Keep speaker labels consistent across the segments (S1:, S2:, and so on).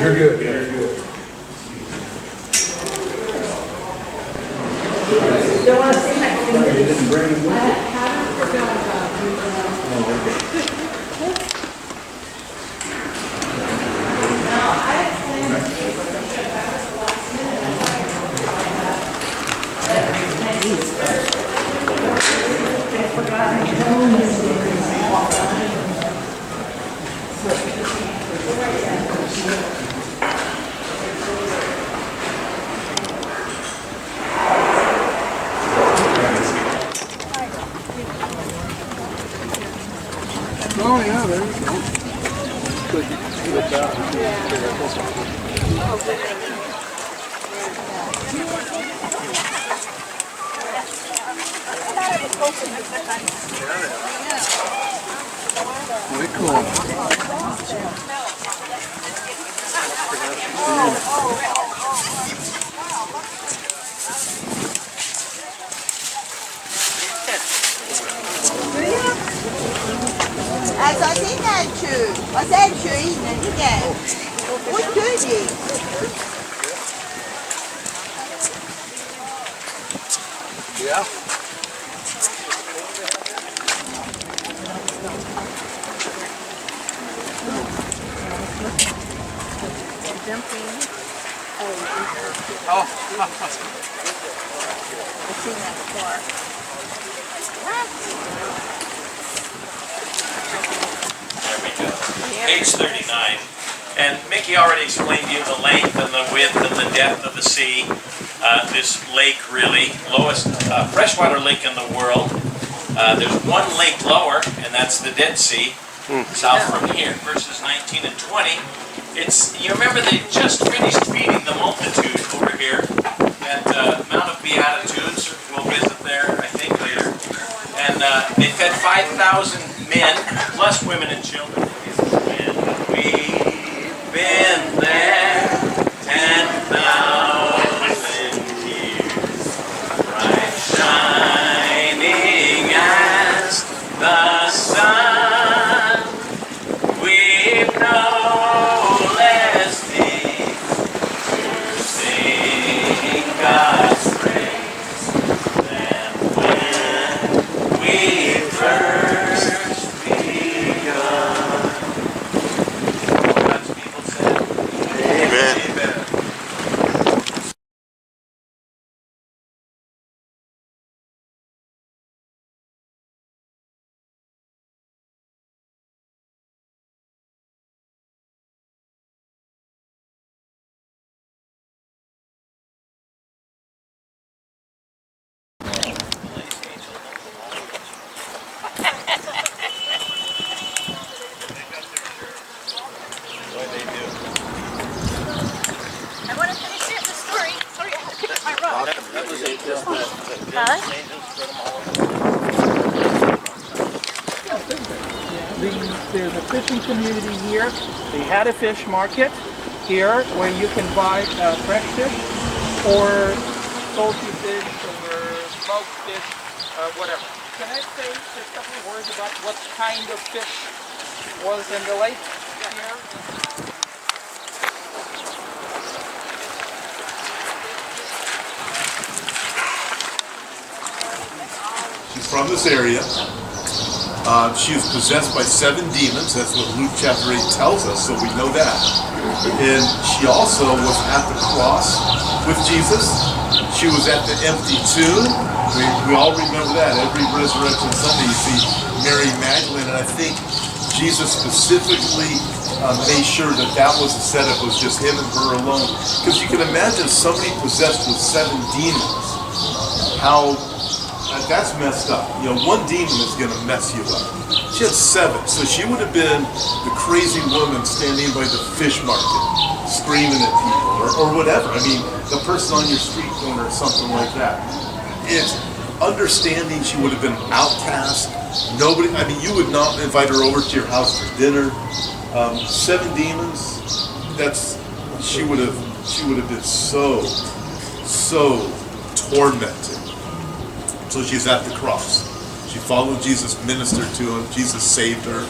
S1: You're good. You're good.
S2: Don't want to see my fingers.
S1: You didn't bring them with you?
S2: I haven't forgotten about you.
S1: Oh, okay.
S2: No, I planned to do it, but that was the last minute. I forgot.
S1: Oh, yeah, there you go. Very cool.
S3: Also sind halt schön. Was ist schön, nicht? Und König.
S1: Ja. Oh.
S3: I've seen that before.
S4: There we go. Page 39. And Mickey already explained to you the length and the width and the depth of the sea. This lake really, lowest freshwater lake in the world. There's one lake lower, and that's the Dead Sea, south from here, verses 19 and 20. You remember they just finished feeding the multitude over here at Mount of Beatitudes. We'll visit there, I think, later. And they fed 5,000 men, plus women and children. And we've been there 10,000 years, bright shining as the sun. We've no less need to sing God's praise than when we first begun. God's people said, Amen. Amen.
S5: I want to finish it, the story. Sorry, I had to pick up my rod.
S4: That was it. Just
S6: There's a fishing community here. They had a fish market here where you can buy fresh fish or salty fish or smoked fish, whatever. Can I say just a couple of words about what kind of fish was in the lake here?
S7: She's from this area. She is possessed by 7 demons. That's what Luke chapter 8 tells us, so we know that. And she also was at the cross with Jesus. She was at the empty tomb. We all remember that. Every Resurrection Sunday you see Mary Magdalene, and I think Jesus specifically made sure that that was the setup, was just him and her alone. Because you can imagine somebody possessed with 7 demons. How that's messed up. You know, one demon is going to mess you up. She had 7, so she would have been the crazy woman standing by the fish market, screaming at people, or whatever. I mean, the person on your street corner or something like that. It's understanding she would have been outcast. Nobody. I mean, you would not invite her over to your house for dinner. 7 demons. She would have been so tormented. So she's at the cross. She followed Jesus, ministered to him. Jesus saved her.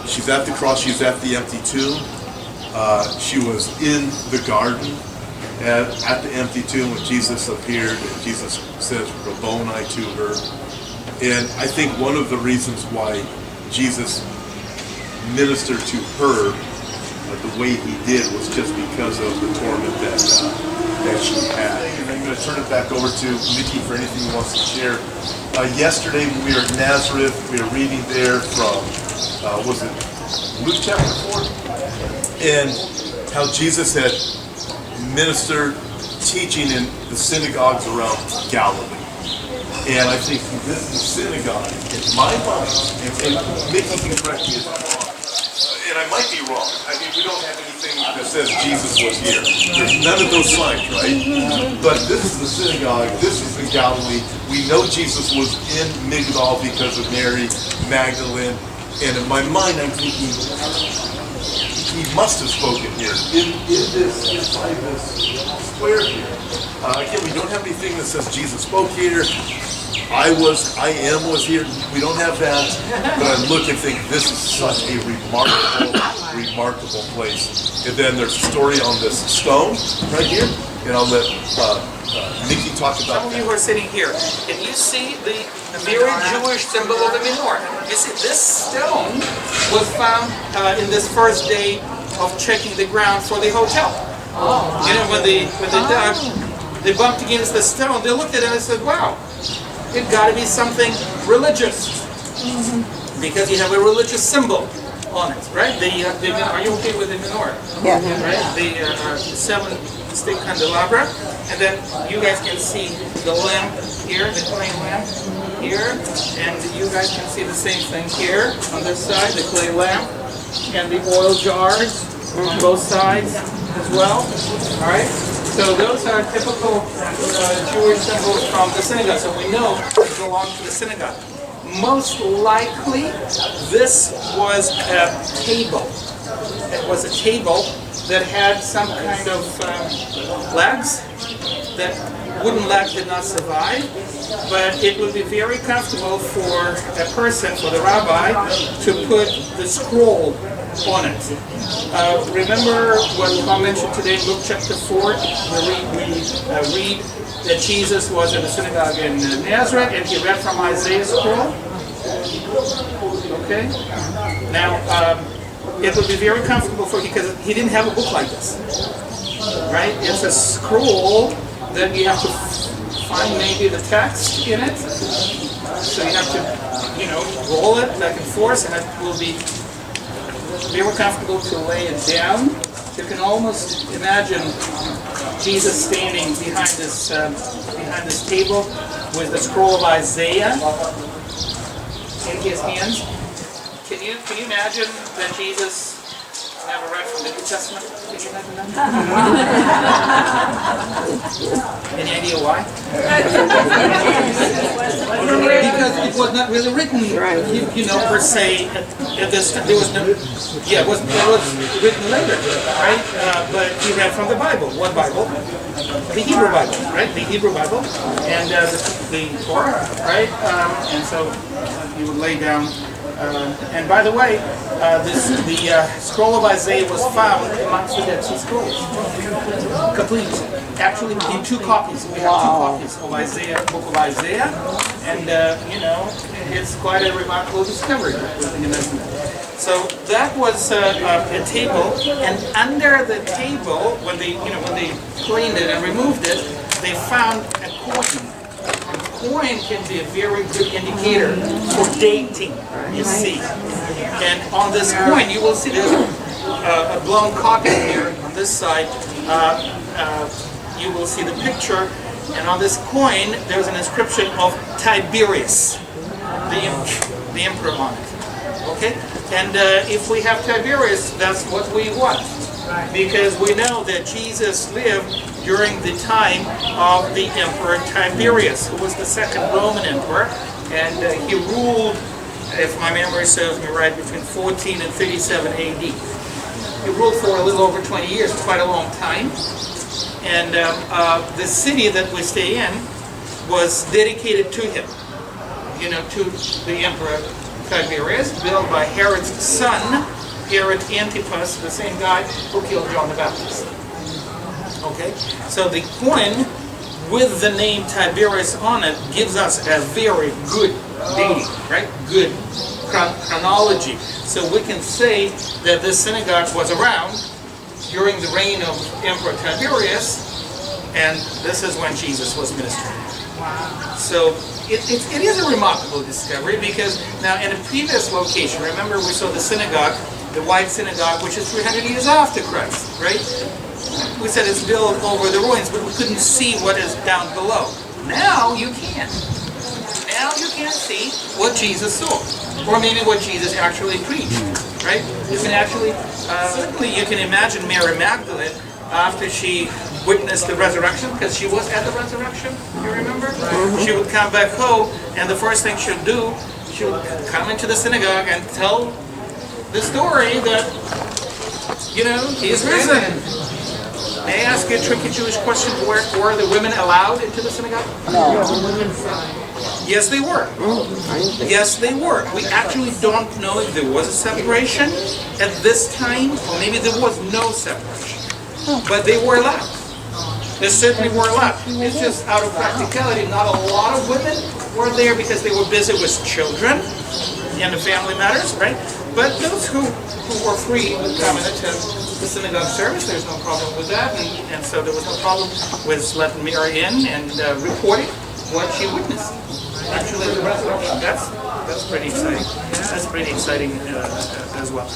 S7: She's at the cross. She's at the empty tomb. She was in the garden at the empty tomb when Jesus appeared, and Jesus says Rabboni to her. And I think one of the reasons why Jesus ministered to her the way he did was just because of the torment that she had. And I'm going to turn it back over to Mickey for anything he wants to share. Yesterday when we were at Nazareth, we were reading there from, was it Luke chapter 4? And how Jesus had ministered, teaching in the synagogues around Galilee. And I think this is synagogue, in my mind, and Mickey can correct me if I'm wrong, and I might be wrong. I mean, we don't have anything that says Jesus was here. There's none of those signs, right? But this is the synagogue, this is the Galilee. We know Jesus was in Magdala because of Mary Magdalene, and in my mind I'm thinking, he must have spoken here, inside this square here. Again, we don't have anything that says Jesus spoke here. I am was here. We don't have that, but I look and think this is such a remarkable place. And then there's a story on this stone right here, and I'll let Nikki talk about
S6: Some of
S7: that.
S6: you who are sitting here, can you see the very Jewish symbol of the menorah? You see, this stone was found in this first day of checking the ground for the hotel. You know, when they dug, they bumped against the stone. They looked at it and said, "Wow, it got to be something religious," because you have a religious symbol on it, right? Are you okay with the menorah?
S3: Yeah.
S6: Right? The 7-stick candelabra, and then you guys can see the lamp here, the clay lamp here, and you guys can see the same thing here on this side, the clay lamp, and the oil jars on both sides as well. All right. So those are typical Jewish symbols from the synagogue. So we know it belonged to the synagogue. Most likely, this was a table. It was a table that had some kind of legs. That wooden legs did not survive, but it would be very comfortable for a person, for the rabbi, to put the scroll on it. Remember what Paul mentioned today in Luke chapter 4, where we read that Jesus was in the synagogue in Nazareth and he read from Isaiah's scroll? Okay? Now, it would be very comfortable for you because he didn't have a book like this. Right? It's a scroll that you have to find maybe the text in it. So you have to, roll it back and forth, and it will be very comfortable to lay it down. You can almost imagine Jesus standing behind this table with the scroll of Isaiah in his hands. Can you imagine that Jesus never read from the New Testament? Can you imagine that? Any idea why? Because it was not really written, per se. At this time, there was no. Yeah, it was written later, right? But you read from the Bible. What Bible? The Hebrew Bible, right? The Hebrew Bible, and the Torah, right? And so you would lay down. And by the way, the scroll of Isaiah was found amongst the Dead Sea Scrolls, complete. Actually, in 2 copies. We have 2 copies of Isaiah, book of Isaiah, and it's quite a remarkable discovery. So that was a table, and under the table, when they cleaned it and removed it, they found a coin. Coin can be a very good indicator for dating, you see. And on this coin, you will see there's a blown copy here on this side. You will see the picture, and on this coin, there's an inscription of Tiberius, the emperor on it. Okay? And if we have Tiberius, that's what we want. Because we know that Jesus lived during the time of the Emperor Tiberius, who was the second Roman emperor, and he ruled, if my memory serves me right, between 14 and 37 AD. He ruled for a little over 20 years, quite a long time, and the city that we stay in was dedicated to him, to the Emperor Tiberius, built by Herod's son, Herod Antipas, the same guy who killed John the Baptist. Okay, so the coin with the name Tiberius on it gives us a very good dating, right? Good chronology. So we can say that this synagogue was around during the reign of Emperor Tiberius, and this is when Jesus was ministering. Wow. So it is a remarkable discovery, because now in a previous location, remember we saw the synagogue, the white synagogue, which is 300 years after Christ, right? We said it's built over the ruins, but we couldn't see what is down below. Now you can. Now you can see what Jesus saw, or maybe what Jesus actually preached, right? You can actually, certainly you can imagine Mary Magdalene after she witnessed the resurrection, because she was at the resurrection, you remember? She would come back home, and the first thing she'd do, she would come into the synagogue and tell the story that, you know, he's risen. May I ask you a tricky Jewish question? Were the women allowed into the synagogue?
S1: No.
S6: Yes, they were. Yes, they were. We actually don't know if there was a separation at this time, or maybe there was no separation. But they were allowed. They certainly were allowed. It's just out of practicality. Not a lot of women were there because they were busy with children and the family matters, right? But those who were free would come and attend the synagogue service. There's no problem with that. And so there was no problem with letting Mary in and reporting what she witnessed. Actually, the resurrection. That's pretty exciting. That's pretty exciting as well.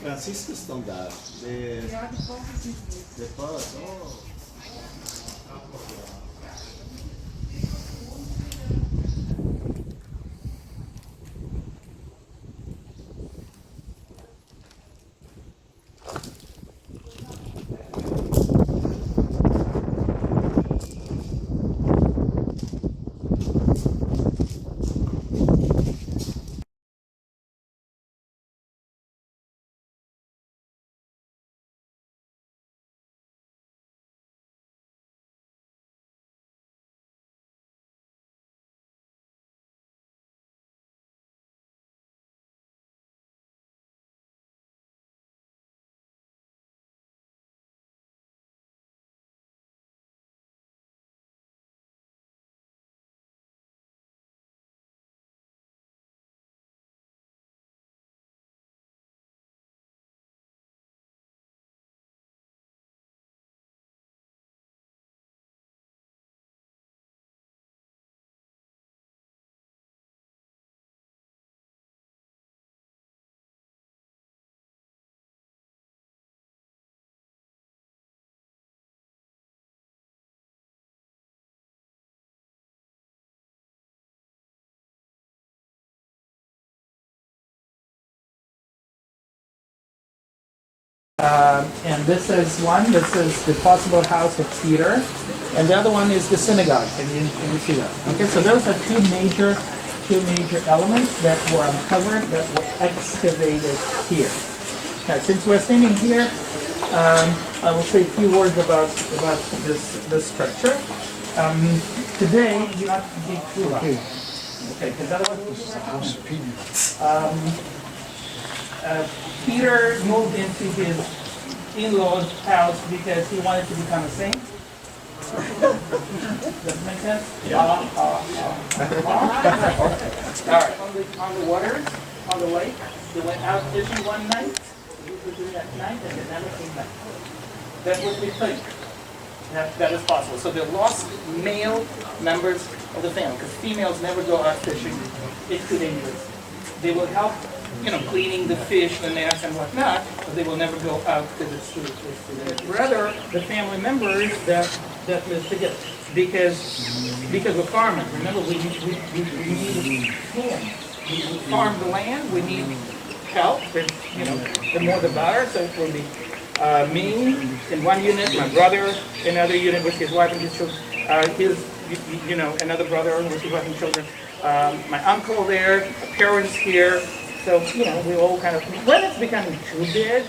S2: Franciscus estão daar. Depois, oh.
S6: And this is one. This is the possible house of Peter, and the other one is the synagogue. Can you see that? Okay, so those are two major elements that were uncovered, that were excavated here. Now, since we're standing here, I will say a few words about this structure. Today, you have to dig through that. Okay, because otherwise, Peter moved into his in-laws' house because he wanted to become a saint. Does that make sense? Yeah. All right. On the waters, on the lake, they went out fishing one night. They were doing that night, and they never came back. That's what we think. That is possible. So they're lost male members of the family, because females never go out fishing. It's too dangerous. They will help, cleaning the fish, the nets, and whatnot, but they will never go out because it's too dangerous. Rather, the family members that live together, because we're farming. Remember, we need hands. We farm the land. We need help. And, the more the better. So it will be me in one unit, my brother in another unit with his wife and his children, another brother with his wife and children, my uncle there, my parents here. So, we all kind of, when it's becoming too big,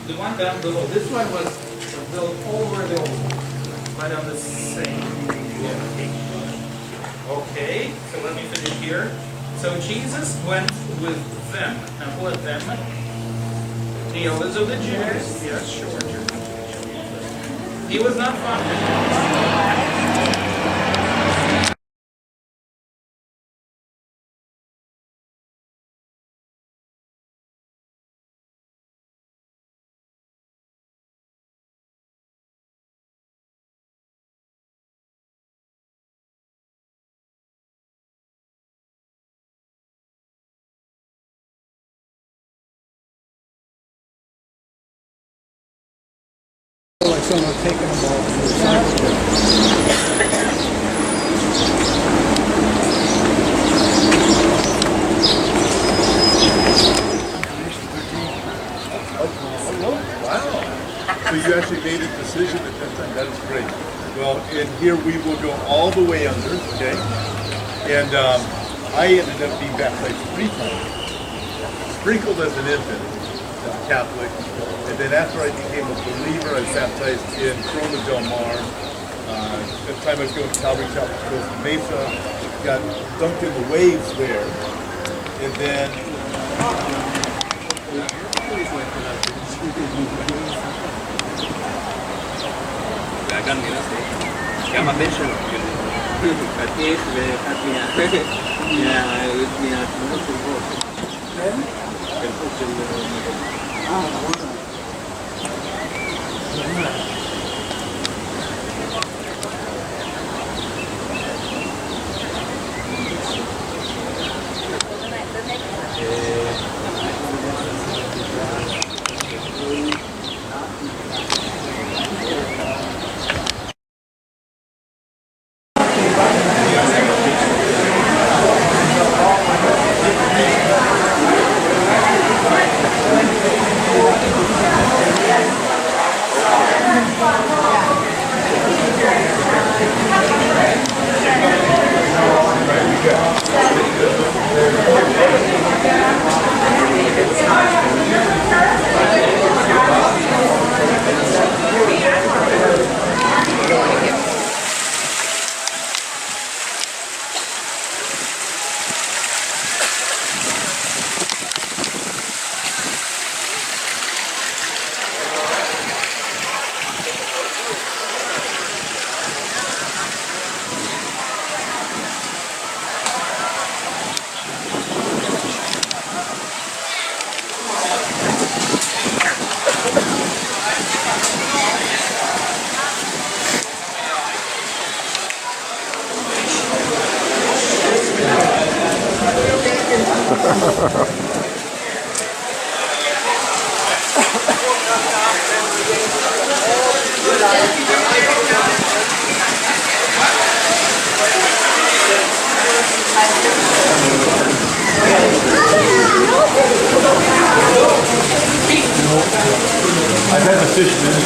S6: the one down below. This one was built over the old one, but on the same location. Okay, so let me finish here. So Jesus went with them. Now who are them? The elders of the Jews. Yes, sure. He was not found.
S1: Like someone taking them all from the side.
S7: Wow. So you actually made a decision at that time. That is great. Well, and here we will go all the way under, okay? And I ended up being baptized 3 times. Sprinkled as an infant, as a Catholic. And then after I became a believer, I was baptized in Corona Del Mar. At the time I was going to Calvary Chapel Costa Mesa. Got dunked in the waves there. And then I've had the fishermen